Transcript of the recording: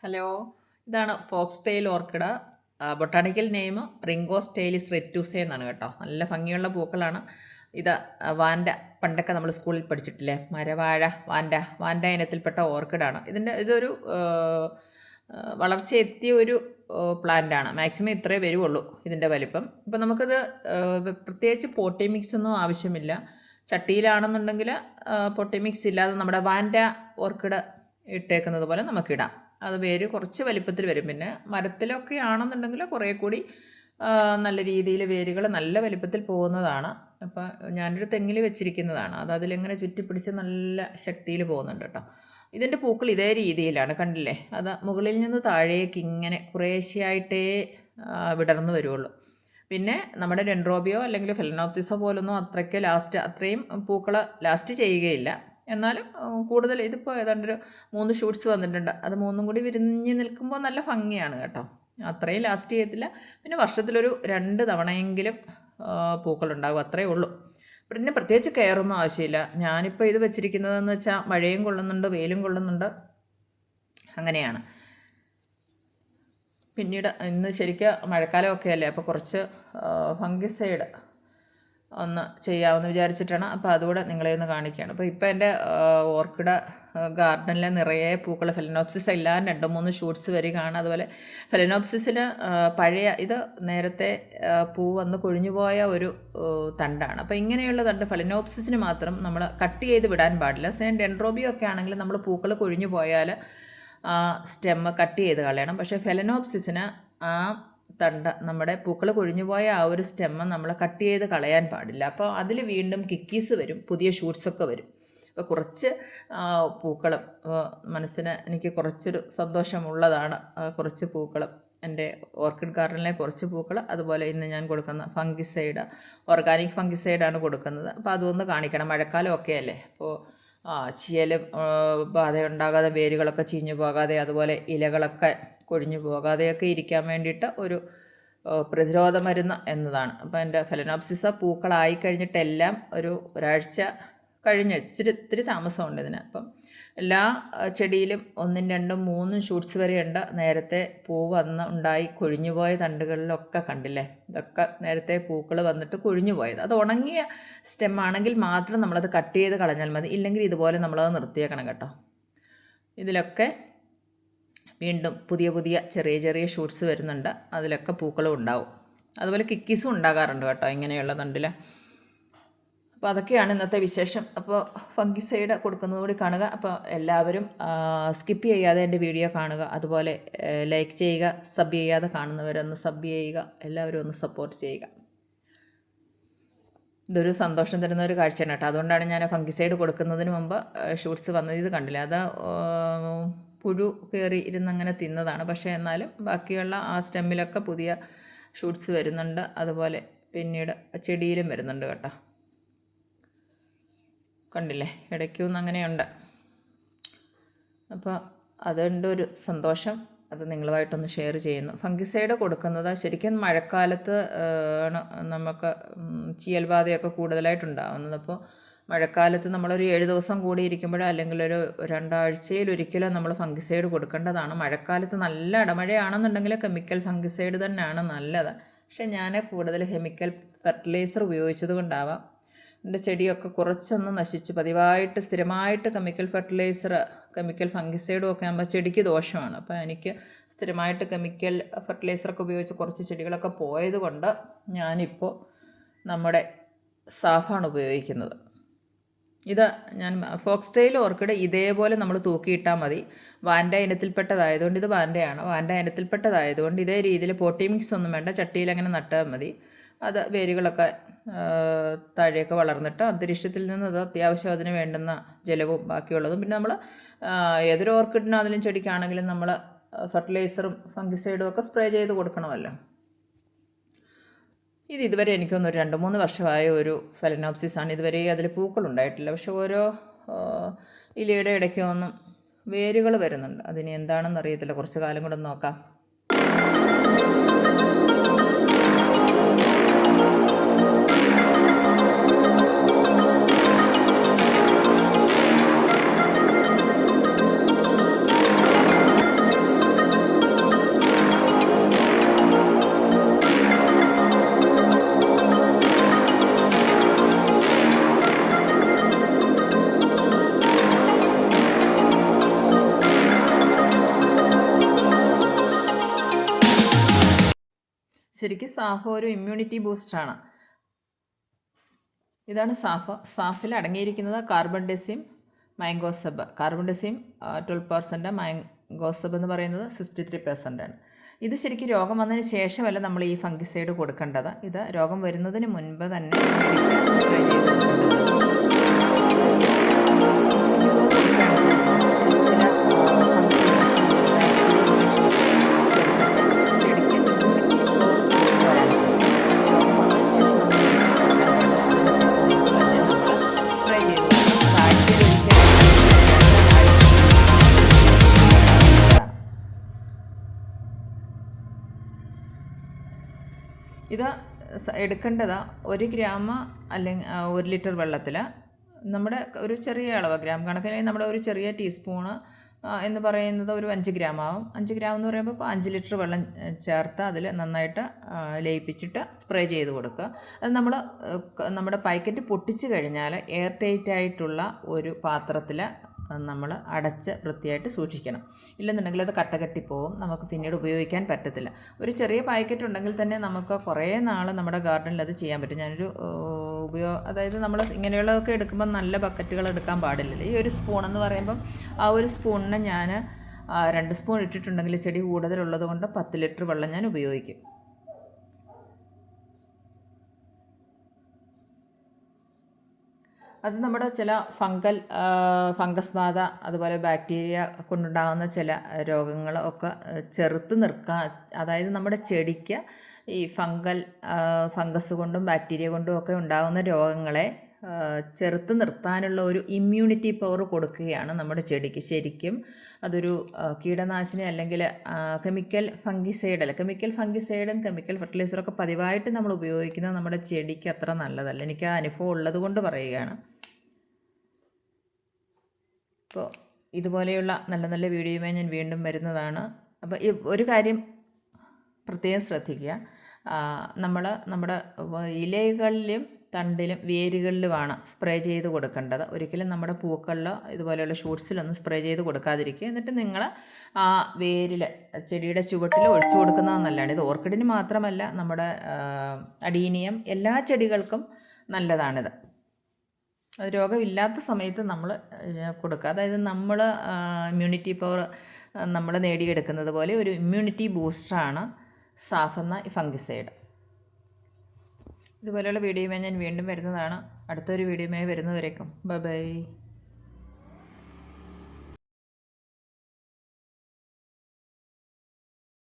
Hello, ഇതാണ് fox tail orchid. Botanical name Rhynchostylis retusa എന്നാണ് കേട്ടോ. നല്ല ഭംഗിയുള്ള പൂക്കളാണ്. ഇത് വാൻഡ, പണ്ടൊക്കെ നമ്മൾ സ്കൂളിൽ പഠിച്ചിട്ടില്ലേ, മരവാഴ, വാൻഡ ഇനത്തിൽപ്പെട്ട ഓർക്കിഡാണ്. ഇതൊരു വളർച്ച എത്തിയ ഒരു പ്ലാന്റാണ്. മാക്സിമം ഇത്രേ വരുവുള്ളൂ ഇതിൻ്റെ വലിപ്പം. ഇപ്പം നമുക്കിത് പ്രത്യേകിച്ച് പോട്ടി മിക്സ് ഒന്നും ആവശ്യമില്ല. ചട്ടിയിലാണെന്നുണ്ടെങ്കിൽ പൊട്ടി മിക്സ് ഇല്ലാതെ നമ്മുടെ വാൻഡ ഓർക്കിഡ് ഇട്ടേക്കുന്നത് പോലെ നമുക്കിടാം. അത് വേര് കുറച്ച് വലിപ്പത്തിൽ വരും. പിന്നെ മരത്തിലൊക്കെ ആണെന്നുണ്ടെങ്കിൽ കുറേ കൂടി നല്ല രീതിയിൽ വേരുകൾ നല്ല വലിപ്പത്തിൽ പോകുന്നതാണ്. അപ്പോൾ ഞാനൊരു തെങ്ങിൽ വെച്ചിരിക്കുന്നതാണ്. അത് അതിലിങ്ങനെ ചുറ്റിപ്പിടിച്ച് നല്ല ശക്തിയിൽ പോകുന്നുണ്ട് കേട്ടോ. ഇതിൻ്റെ പൂക്കൾ ഇതേ രീതിയിലാണ്, കണ്ടില്ലേ? അത് മുകളിൽ നിന്ന് താഴേക്ക് ഇങ്ങനെ കുറേശ്ശെയായിട്ടേ വിടർന്നു വരുള്ളൂ. പിന്നെ നമ്മുടെ ഡെൻഡ്രോബിയോ അല്ലെങ്കിൽ ഫെലനോപ്സിസോ പോലൊന്നും അത്രയും പൂക്കൾ ലാസ്റ്റ് ചെയ്യുകയില്ല. എന്നാലും കൂടുതൽ ഇതിപ്പോൾ ഏതാണ്ടൊരു 3 ഷൂട്ട്സ് വന്നിട്ടുണ്ട്. അത് 3ഉം കൂടി വിരിഞ്ഞ് നിൽക്കുമ്പോൾ നല്ല ഭംഗിയാണ് കേട്ടോ. അത്രയും ലാസ്റ്റ് ചെയ്യത്തില്ല. പിന്നെ വർഷത്തിലൊരു 2 തവണയെങ്കിലും പൂക്കളുണ്ടാകും, അത്രയേ ഉള്ളൂ. പിന്നെ പ്രത്യേകിച്ച് കെയറൊന്നും ആവശ്യമില്ല. ഞാനിപ്പോൾ ഇത് വെച്ചിരിക്കുന്നതെന്ന് വെച്ചാൽ മഴയും കൊള്ളുന്നുണ്ട്, വെയിലും കൊള്ളുന്നുണ്ട്, അങ്ങനെയാണ്. പിന്നീട് ഇന്ന് ശരിക്കും മഴക്കാലമൊക്കെ അല്ലേ, അപ്പോൾ കുറച്ച് ഫംഗിസൈഡ് ഒന്ന് ചെയ്യാമെന്ന് വിചാരിച്ചിട്ടാണ്. അപ്പോൾ അതുകൂടെ നിങ്ങളെ ഒന്ന് കാണിക്കുകയാണ്. അപ്പോൾ ഇപ്പോൾ എൻ്റെ ഓർക്കിഡ് ഗാർഡനിൽ നിറയെ പൂക്കൾ, ഫെലനോപ്സിസ് എല്ലാം 2-3 ഷൂട്ട്സ് വരികയാണ്. അതുപോലെ ഫെലനോപ്സിസിന് പഴയ ഇത് നേരത്തെ പൂ വന്ന് കൊഴിഞ്ഞുപോയ ഒരു തണ്ടാണ്. അപ്പോൾ ഇങ്ങനെയുള്ള തണ്ട് ഫെലനോപ്സിസിന് മാത്രം നമ്മൾ കട്ട് ചെയ്ത് വിടാൻ പാടില്ല. സെയിം ഡെൻഡ്രോബിയോ ഒക്കെ ആണെങ്കിൽ നമ്മൾ പൂക്കൾ കൊഴിഞ്ഞു പോയാൽ സ്റ്റെമ്മ് കട്ട് ചെയ്ത് കളയണം. പക്ഷേ ഫെലനോപ്സിസിന് ആ തണ്ട്, നമ്മുടെ പൂക്കൾ കൊഴിഞ്ഞുപോയ ആ ഒരു സ്റ്റെമ്മ് നമ്മൾ കട്ട് ചെയ്ത് കളയാൻ പാടില്ല. അപ്പോൾ അതിൽ വീണ്ടും കിക്കീസ് വരും, പുതിയ ഷൂട്ട്സൊക്കെ വരും. അപ്പോൾ കുറച്ച് പൂക്കളും മനസ്സിന് എനിക്ക് കുറച്ചൊരു സന്തോഷമുള്ളതാണ്. കുറച്ച് പൂക്കളും എൻ്റെ ഓർക്കിഡ് ഗാർഡനിലെ കുറച്ച് പൂക്കൾ, അതുപോലെ ഇന്ന് ഞാൻ കൊടുക്കുന്ന ഫംഗിസൈഡ്, ഓർഗാനിക് ഫംഗിസൈഡാണ് കൊടുക്കുന്നത്. അപ്പോൾ അതൊന്ന് കാണിക്കണം. മഴക്കാലമൊക്കെ അല്ലേ, അപ്പോൾ ചീയലും ബാധയുണ്ടാകാതെ, വേരുകളൊക്കെ ചീഞ്ഞു പോകാതെ, അതുപോലെ ഇലകളൊക്കെ കൊഴിഞ്ഞു പോകാതെയൊക്കെ ഇരിക്കാൻ വേണ്ടിയിട്ട് ഒരു പ്രതിരോധ മരുന്ന് എന്നതാണ്. അപ്പോൾ എൻ്റെ ഫെലനോപ്സിസ പൂക്കളായി കഴിഞ്ഞിട്ടെല്ലാം ഒരാഴ്ച കഴിഞ്ഞ് ഇത്തിരി താമസമുണ്ട് ഇതിന്. അപ്പം എല്ലാ ചെടിയിലും 1, 2, 3 ഷൂട്ട്സ് വരെയുണ്ട്. നേരത്തെ പൂ ഉണ്ടായി കൊഴിഞ്ഞുപോയ തണ്ടുകളിലൊക്കെ കണ്ടില്ലേ, ഇതൊക്കെ നേരത്തെ പൂക്കൾ വന്നിട്ട് കൊഴിഞ്ഞു പോയത്. അത് ഉണങ്ങിയ സ്റ്റെമ്മാണെങ്കിൽ മാത്രം നമ്മളത് കട്ട് ചെയ്ത് കളഞ്ഞാൽ മതി. ഇല്ലെങ്കിൽ ഇതുപോലെ നമ്മളത് നിർത്തിയേക്കണം കേട്ടോ. ഇതിലൊക്കെ വീണ്ടും പുതിയ ചെറിയ ഷൂട്ട്സ് വരുന്നുണ്ട്. അതിലൊക്കെ പൂക്കളും ഉണ്ടാവും. അതുപോലെ കിക്കീസും ഉണ്ടാകാറുണ്ട് കേട്ടോ ഇങ്ങനെയുള്ള തണ്ടിൽ. അപ്പോൾ അതൊക്കെയാണ് ഇന്നത്തെ വിശേഷം. അപ്പോൾ ഫംഗിസൈഡ് കൊടുക്കുന്നത് കൂടി കാണുക. അപ്പോൾ എല്ലാവരും സ്കിപ്പ് ചെയ്യാതെ എൻ്റെ വീഡിയോ കാണുക. അതുപോലെ ലൈക്ക് ചെയ്യുക, സബ് ചെയ്യാതെ കാണുന്നവരൊന്ന് സബ് ചെയ്യുക. എല്ലാവരും ഒന്ന് സപ്പോർട്ട് ചെയ്യുക. ഇതൊരു സന്തോഷം തരുന്ന ഒരു കാഴ്ചയാണ് കേട്ടോ. അതുകൊണ്ടാണ് ഞാൻ ഫംഗിസൈഡ് കൊടുക്കുന്നതിന് മുമ്പ് ഷൂട്ട്സ് വന്നത്. ഇത് കണ്ടില്ല, അത് പുഴു കയറി ഇരുന്നങ്ങനെ തിന്നതാണ്. പക്ഷേ എന്നാലും ബാക്കിയുള്ള ആ സ്റ്റെമ്മിലൊക്കെ പുതിയ ഷൂട്ട്സ് വരുന്നുണ്ട്. അതുപോലെ പിന്നീട് ചെടിയിലും വരുന്നുണ്ട് കേട്ടോ. കണ്ടില്ലേ, ഇടയ്ക്കൊന്നും അങ്ങനെയുണ്ട്. അപ്പോൾ അതുകൊണ്ട് ഒരു സന്തോഷം, അത് നിങ്ങളുമായിട്ടൊന്ന് ഷെയർ ചെയ്യുന്നു. ഫംഗിസൈഡ് കൊടുക്കുന്നത് ശരിക്കും മഴക്കാലത്ത് ആണ് നമുക്ക് ചീയൽബാധയൊക്കെ കൂടുതലായിട്ടുണ്ടാകുന്നത്. അപ്പോൾ മഴക്കാലത്ത് നമ്മളൊരു 7 ദിവസം കൂടി ഇരിക്കുമ്പോഴോ അല്ലെങ്കിൽ ഒരു 2 ആഴ്ചയിലൊരിക്കലോ നമ്മൾ ഫംഗിസൈഡ് കൊടുക്കേണ്ടതാണ്. മഴക്കാലത്ത് നല്ല ഇടമഴയാണെന്നുണ്ടെങ്കിൽ കെമിക്കൽ ഫംഗിസൈഡ് തന്നെയാണ് നല്ലത്. പക്ഷേ ഞാൻ കൂടുതൽ കെമിക്കൽ ഫെർട്ടിലൈസർ ഉപയോഗിച്ചത് കൊണ്ടാവാം എൻ്റെ ചെടിയൊക്കെ കുറച്ചൊന്ന് നശിച്ചു. പതിവായിട്ട് സ്ഥിരമായിട്ട് കെമിക്കൽ ഫെർട്ടിലൈസർ, കെമിക്കൽ ഫംഗിസൈഡും ഒക്കെ ആകുമ്പോൾ ചെടിക്ക് ദോഷമാണ്. അപ്പോൾ എനിക്ക് സ്ഥിരമായിട്ട് കെമിക്കൽ ഫെർട്ടിലൈസറൊക്കെ ഉപയോഗിച്ച് കുറച്ച് ചെടികളൊക്കെ പോയത് കൊണ്ട് ഞാനിപ്പോൾ നമ്മുടെ സാഫാണ് ഉപയോഗിക്കുന്നത്. ഇത് ഞാൻ ഫോക്സ് ടെയിൽ ഓർക്കിഡ് ഇതേപോലെ നമ്മൾ തൂക്കിയിട്ടാൽ മതി. വാൻഡ ഇനത്തിൽപ്പെട്ടതായതുകൊണ്ട്, ഇത് വാൻഡ ഇനത്തിൽപ്പെട്ടതായതുകൊണ്ട് ഇതേ രീതിയിൽ പോട്ടി മിക്സ് ഒന്നും വേണ്ട, ചട്ടിയിൽ അങ്ങനെ നട്ടാൽ മതി. അത് വേരുകളൊക്കെ താഴെയൊക്കെ വളർന്നിട്ട് അന്തരീക്ഷത്തിൽ നിന്ന് അത് അത്യാവശ്യം അതിന് വേണ്ടുന്ന ജലവും ബാക്കിയുള്ളതും, പിന്നെ നമ്മൾ ഏതൊരു ഓർക്കിഡിനാണെങ്കിലും ചെടിക്കാണെങ്കിലും നമ്മൾ ഫെർട്ടിലൈസറും ഫംഗിസൈഡും ഒക്കെ സ്പ്രേ ചെയ്ത് കൊടുക്കണമല്ലോ. ഇതുവരെ എനിക്കൊന്നൊരു 2-3 വർഷമായ ഒരു ഫെലനോപ്സിസാണ്. ഇതുവരെ അതിൽ പൂക്കളുണ്ടായിട്ടില്ല. പക്ഷെ ഓരോ ഇലയുടെ ഇടയ്ക്കൊന്നും വേരുകൾ വരുന്നുണ്ട്. അതിന് എന്താണെന്ന് അറിയത്തില്ല. കുറച്ച് കാലം കൂടെ നോക്കാം. ശരിക്കും സാഫ് ഒരു ഇമ്മ്യൂണിറ്റി ബൂസ്റ്ററാണ്. ഇതാണ് സാഫിൽ അടങ്ങിയിരിക്കുന്നത് കാർബൺഡെസിം, മാംഗോസബ്. കാർബൺഡെസിം 12%, മാംഗോസബ് എന്ന് പറയുന്നത് 63% ആണ്. ഇത് ശരിക്കും രോഗം വന്നതിന് ശേഷമല്ല നമ്മൾ ഈ ഫംഗിസൈഡ് കൊടുക്കേണ്ടത്. ഇത് രോഗം വരുന്നതിന് മുൻപ് തന്നെ സ്പ്രേ ചെയ്ത് ഇത് എടുക്കേണ്ടത് 1 ഗ്രാം അല്ലെങ്കിൽ 1 ലിറ്റർ വെള്ളത്തിൽ നമ്മുടെ ഒരു ചെറിയ അളവ് ഗ്രാം കണക്കിന് നമ്മുടെ ഒരു ചെറിയ ടീസ്പൂണ് എന്ന് പറയുന്നത് ഒരു 5 ഗ്രാം ആവും. 5 ഗ്രാം എന്ന് പറയുമ്പോൾ ഇപ്പോൾ 5 ലിറ്റർ വെള്ളം ചേർത്ത് അതിൽ നന്നായിട്ട് ലയിപ്പിച്ചിട്ട് സ്പ്രേ ചെയ്ത് കൊടുക്കുക. അത് നമ്മുടെ പാക്കറ്റ് പൊട്ടിച്ച് കഴിഞ്ഞാൽ എയർ ടൈറ്റ് ആയിട്ടുള്ള ഒരു പാത്രത്തിൽ നമ്മൾ അടച്ച് വൃത്തിയായിട്ട് സൂക്ഷിക്കണം. ഇല്ലെന്നുണ്ടെങ്കിൽ അത് കട്ടകെട്ടിപ്പോവും, നമുക്ക് പിന്നീട് ഉപയോഗിക്കാൻ പറ്റത്തില്ല. ഒരു ചെറിയ പാക്കറ്റ് ഉണ്ടെങ്കിൽ തന്നെ നമുക്ക് കുറേ നാൾ നമ്മുടെ ഗാർഡനിൽ അത് ചെയ്യാൻ പറ്റും. ഞാനൊരു അതായത് നമ്മൾ ഇങ്ങനെയുള്ളതൊക്കെ എടുക്കുമ്പോൾ നല്ല ബക്കറ്റുകൾ എടുക്കാൻ പാടില്ലല്ലോ. ഈ ഒരു സ്പൂണെന്ന് പറയുമ്പം ആ ഒരു സ്പൂണിന് ഞാൻ 2 സ്പൂൺ ഇട്ടിട്ടുണ്ടെങ്കിൽ ചെടി കൂടുതലുള്ളത് കൊണ്ട് 10 ലിറ്റർ വെള്ളം ഞാൻ ഉപയോഗിക്കും. അത് നമ്മുടെ ചില ഫംഗസ് ബാധ, അതുപോലെ ബാക്ടീരിയ കൊണ്ടുണ്ടാകുന്ന ചില രോഗങ്ങൾ ഒക്കെ ചെറുത്ത് നിർക്കാൻ, അതായത് നമ്മുടെ ചെടിക്ക് ഈ ഫംഗസ് കൊണ്ടും ബാക്ടീരിയ കൊണ്ടും ഒക്കെ ഉണ്ടാകുന്ന രോഗങ്ങളെ ചെറുത്ത് നിർത്താനുള്ള ഒരു ഇമ്മ്യൂണിറ്റി പവർ കൊടുക്കുകയാണ് നമ്മുടെ ചെടിക്ക്. ശരിക്കും അതൊരു കീടനാശിനി അല്ലെങ്കിൽ കെമിക്കൽ ഫംഗിസൈഡും കെമിക്കൽ ഫെർട്ടിലൈസറൊക്കെ പതിവായിട്ട് നമ്മൾ ഉപയോഗിക്കുന്നത് നമ്മുടെ ചെടിക്ക് അത്ര നല്ലതല്ല. എനിക്ക് ആ അനുഭവം ഉള്ളത് കൊണ്ട് പറയുകയാണ്. അപ്പോൾ ഇതുപോലെയുള്ള നല്ല നല്ല വീഡിയോയുമായി ഞാൻ വീണ്ടും വരുന്നതാണ്. അപ്പോൾ ഒരു കാര്യം പ്രത്യേകം ശ്രദ്ധിക്കുക, നമ്മുടെ ഇലകളിലും തണ്ടിലും വേരുകളിലുമാണ് സ്പ്രേ ചെയ്ത് കൊടുക്കേണ്ടത്. ഒരിക്കലും നമ്മുടെ പൂക്കളിലോ ഇതുപോലെയുള്ള ഷൂട്ട്സിലൊന്നും സ്പ്രേ ചെയ്ത് കൊടുക്കാതിരിക്കുക. എന്നിട്ട് നിങ്ങൾ ആ വേരിൽ ചെടിയുടെ ചുവട്ടിൽ ഒഴിച്ചു കൊടുക്കുന്നത് നല്ലതാണ്. ഇത് ഓർക്കിഡിന് മാത്രമല്ല, നമ്മുടെ അഡീനിയം എല്ലാ ചെടികൾക്കും നല്ലതാണിത്. അത് രോഗമില്ലാത്ത സമയത്ത് നമ്മൾ കൊടുക്കുക. അതായത് നമ്മൾ ഇമ്മ്യൂണിറ്റി പവർ നമ്മൾ നേടിയെടുക്കുന്നത് പോലെ ഒരു ഇമ്മ്യൂണിറ്റി ബൂസ്റ്ററാണ് സാഫ് എന്ന ഫംഗിസൈഡ്. ഇതുപോലെയുള്ള വീഡിയോയുമായി ഞാൻ വീണ്ടും വരുന്നതാണ്. അടുത്തൊരു വീഡിയോയുമായി വരുന്നവരേക്കും ബൈ.